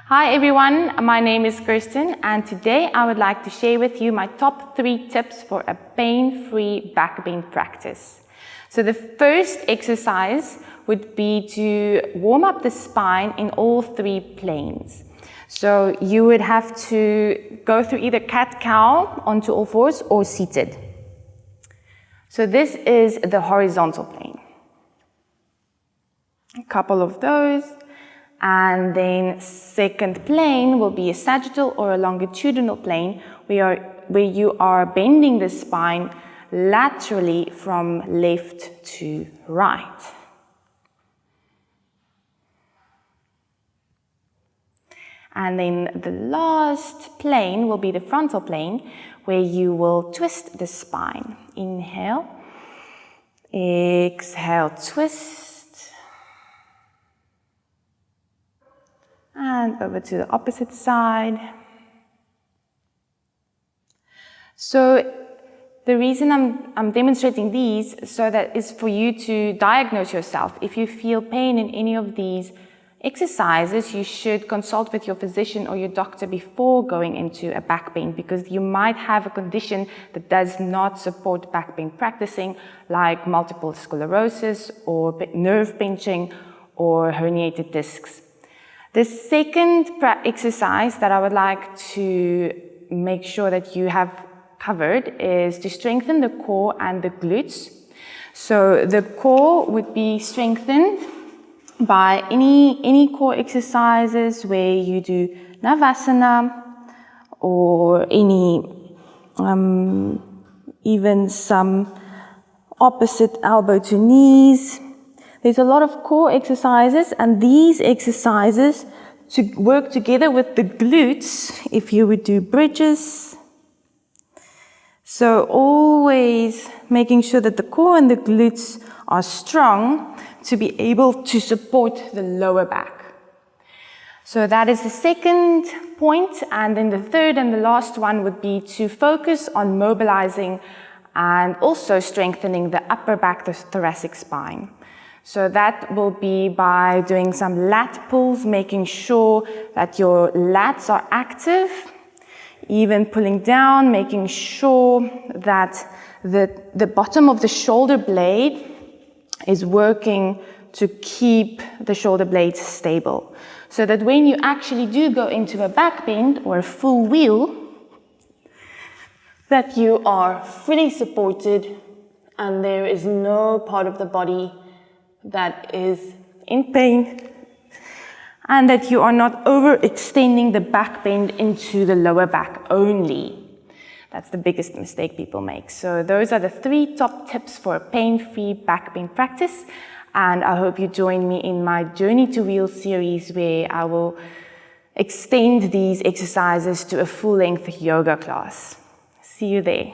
Hi everyone, my name is Kirsten and today I would like to share with you my top 3 tips for a pain-free back bend practice. So the first exercise would be to warm up the spine in all 3 planes. So you would have to go through either cat-cow onto all fours or seated. So this is the horizontal plane. A couple of those. And then second plane will be a sagittal or a longitudinal plane where you are bending the spine laterally from left to right. And then the last plane will be the frontal plane where you will twist the spine. Inhale, exhale, twist. And over to the opposite side. So the reason I'm demonstrating these is for you to diagnose yourself. If you feel pain in any of these exercises, you should consult with your physician or your doctor before going into a back bend, because you might have a condition that does not support back bend practicing, like multiple sclerosis or nerve pinching or herniated discs. The second exercise that I would like to make sure that you have covered is to strengthen the core and the glutes. So the core would be strengthened by any core exercises where you do Navasana or even some opposite elbow to knees. There's a lot of core exercises, and these exercises to work together with the glutes if you would do bridges. So always making sure that the core and the glutes are strong to be able to support the lower back. So that is the second point, and then the third and the last one would be to focus on mobilizing and also strengthening the upper back, the thoracic spine. So that will be by doing some lat pulls, making sure that your lats are active, even pulling down, making sure that the bottom of the shoulder blade is working to keep the shoulder blades stable. So that when you actually do go into a back bend or a full wheel, that you are fully supported and there is no part of the body that is in pain, and that you are not overextending the back bend into the lower back only. That's the biggest mistake people make. So those are the 3 top tips for a pain-free back bend practice, and I hope you join me in my Journey to Wheel series where I will extend these exercises to a full-length yoga class. See you there.